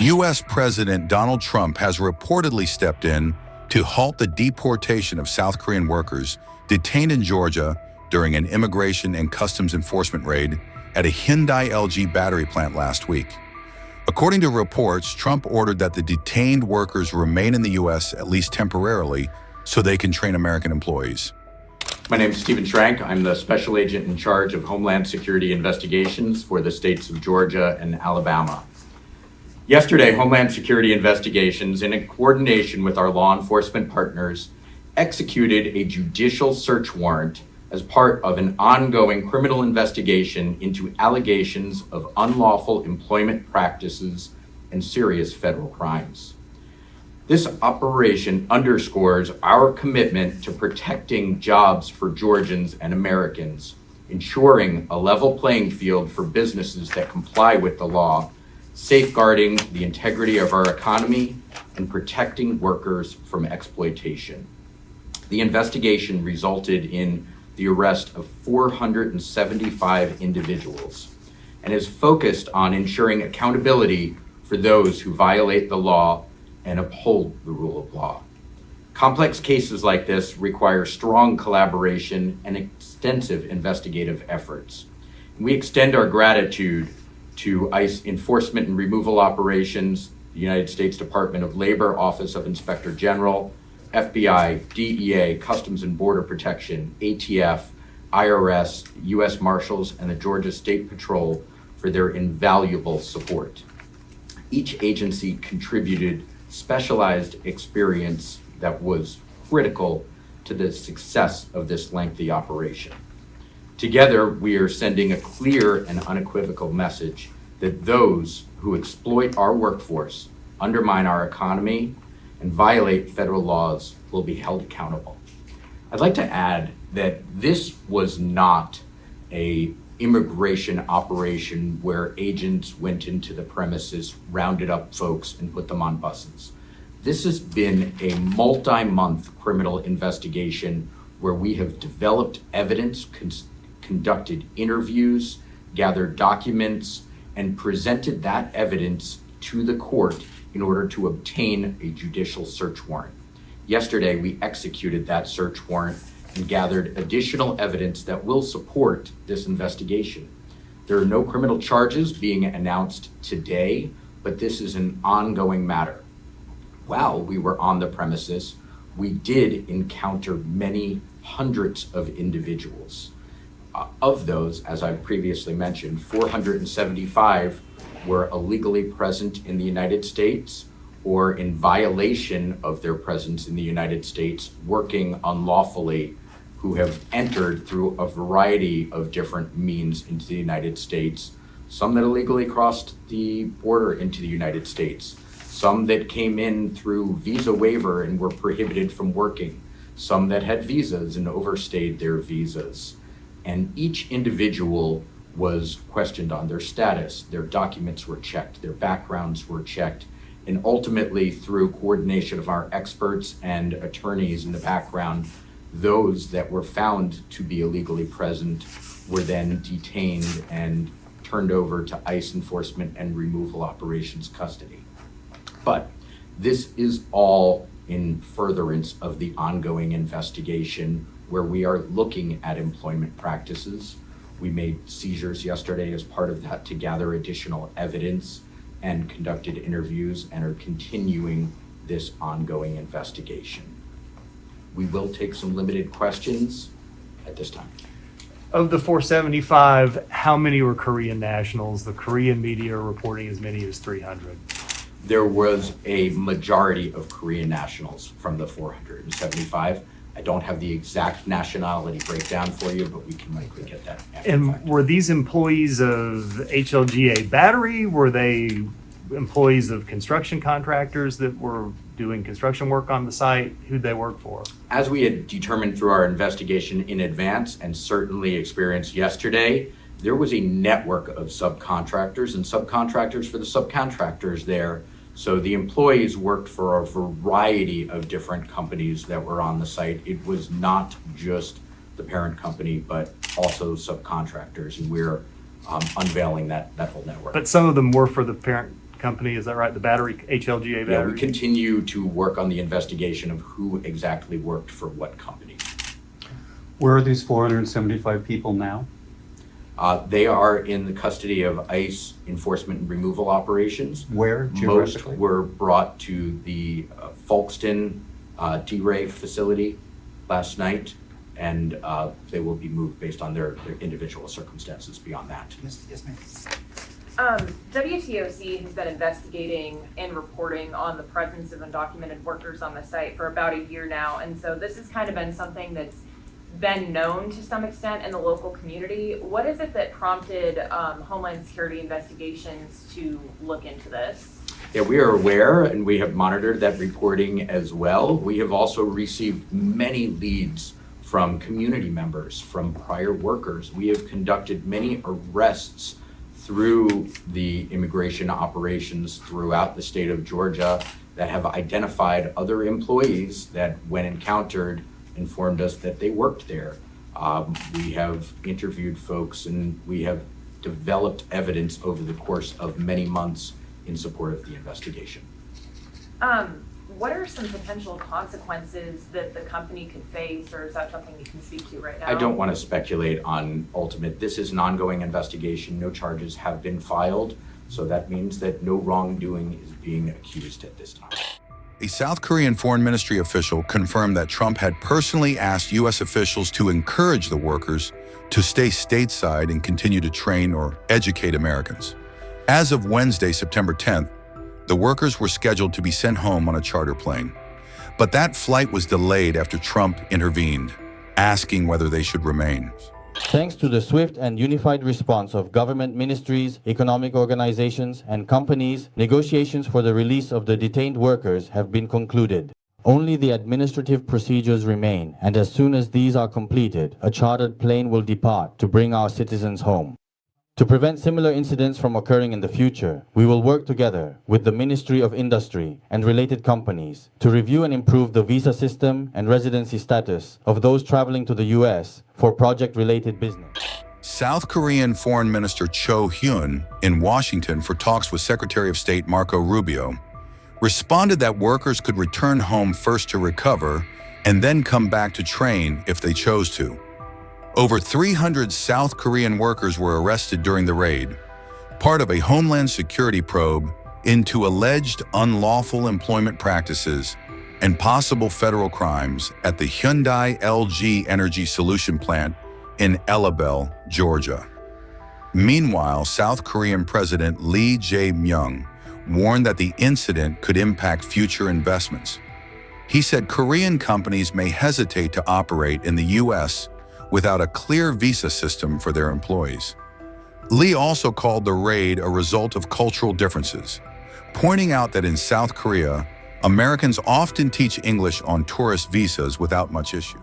U.S. President Donald Trump has reportedly stepped in to halt the deportation of South Korean workers detained in Georgia during an immigration and customs enforcement raid at a Hyundai-LG battery plant last week. According to reports, Trump ordered that the detained workers remain in the U.S. at least temporarily so they can train American employees. My name is Stephen Schrank. I'm the special agent in charge of Homeland Security investigations for the states of Georgia and Alabama. Yesterday, Homeland Security investigations, in coordination with our law enforcement partners, executed a judicial search warrant as part of an ongoing criminal investigation into allegations of unlawful employment practices and serious federal crimes. This operation underscores our commitment to protecting jobs for Georgians and Americans, ensuring a level playing field for businesses that comply with the law, safeguarding the integrity of our economy, and protecting workers from exploitation. The investigation resulted in the arrest of 475 individuals and is focused on ensuring accountability for those who violate the law and uphold the rule of law. Complex cases like this require strong collaboration and extensive investigative efforts. We extend our gratitude to ICE Enforcement and Removal Operations, the United States Department of Labor, Office of Inspector General, FBI, DEA, Customs and Border Protection, ATF, IRS, U.S. Marshals, and the Georgia State Patrol for their invaluable support. Each agency contributed specialized experience that was critical to the success of this lengthy operation. Together, we are sending a clear and unequivocal message that those who exploit our workforce, undermine our economy, and violate federal laws will be held accountable. I'd like to add that this was not an immigration operation where agents went into the premises, rounded up folks, and put them on buses. This has been a multi-month criminal investigation where we have developed evidence, conducted interviews, gathered documents, and presented that evidence to the court in order to obtain a judicial search warrant. Yesterday, we executed that search warrant and gathered additional evidence that will support this investigation. There are no criminal charges being announced today, but this is an ongoing matter. While we were on the premises, we did encounter many hundreds of individuals. Of those, as I previously mentioned, 475 were illegally present in the United States or in violation of their presence in the United States, working unlawfully, who have entered through a variety of different means into the United States, some that illegally crossed the border into the United States, some that came in through visa waiver and were prohibited from working, some that had visas and overstayed their visas. And each individual was questioned on their status, their documents were checked, their backgrounds were checked, and ultimately through coordination of our experts and attorneys in the background, those that were found to be illegally present were then detained and turned over to ICE Enforcement and Removal Operations custody. But this is all in furtherance of the ongoing investigation where we are looking at employment practices. We made seizures yesterday as part of that to gather additional evidence and conducted interviews and are continuing this ongoing investigation. We will take some limited questions at this time. Of the 475, how many were Korean nationals? The Korean media are reporting as many as 300. There was a majority of Korean nationals from the 475. I don't have the exact nationality breakdown for you, but we can likely get that. And were these employees of HLGA Battery? Were they employees of construction contractors that were doing construction work on the site? Who'd they work for? As we had determined through our investigation in advance and certainly experienced yesterday, there was a network of subcontractors and subcontractors for the subcontractors there. So the employees worked for a variety of different companies that were on the site. It was not just the parent company, but also subcontractors, and we're unveiling that whole network. But some of them were for the parent company, is that right? The battery, HLGA Yeah, battery? we continue to work on the investigation of who exactly worked for what company. Where are these 475 people now? They are in the custody of ICE enforcement and removal operations. Where Most geographically? were brought to the Folkston D-Ray facility last night, and they will be moved based on their individual circumstances beyond that. Yes, ma'am. WTOC has been investigating and reporting on the presence of undocumented workers on the site for about a year now, and so this has kind of been something that's been known to some extent in the local community. What is it that prompted Homeland Security investigations to look into this? Yeah, we are aware and we have monitored that reporting as well. We have also received many leads from community members, from prior workers. We have conducted many arrests through the immigration operations throughout the state of Georgia that have identified other employees that, when encountered, informed us that they worked there. We have interviewed folks and we have developed evidence over the course of many months in support of the investigation. What are some potential consequences that the company could face, or is that something you can speak to right now? I don't want to speculate on ultimate. This is an ongoing investigation. No charges have been filed, so that means that no wrongdoing is being accused at this time. A South Korean foreign ministry official confirmed that Trump had personally asked U.S. officials to encourage the workers to stay stateside and continue to train or educate Americans. As of Wednesday, September 10th, the workers were scheduled to be sent home on a charter plane. But that flight was delayed after Trump intervened, asking whether they should remain. Thanks to the swift and unified response of government ministries, economic organizations, and companies, negotiations for the release of the detained workers have been concluded. Only the administrative procedures remain, and as soon as these are completed, a chartered plane will depart to bring our citizens home. To prevent similar incidents from occurring in the future, we will work together with the Ministry of Industry and related companies to review and improve the visa system and residency status of those traveling to the U.S. for project-related business. South Korean Foreign Minister Hyun, in Washington for talks with Secretary of State Marco Rubio, responded that workers could return home first to recover and then come back to train if they chose to. Over 300 South Korean workers were arrested during the raid, part of a Homeland Security probe into alleged unlawful employment practices and possible federal crimes at the Hyundai-LG energy solution plant in Elabel, Georgia. Meanwhile, South Korean President Lee Jae Myung warned that the incident could impact future investments. He said Korean companies may hesitate to operate in the U.S. without a clear visa system for their employees. Lee also called the raid a result of cultural differences, pointing out that in South Korea, Americans often teach English on tourist visas without much issue.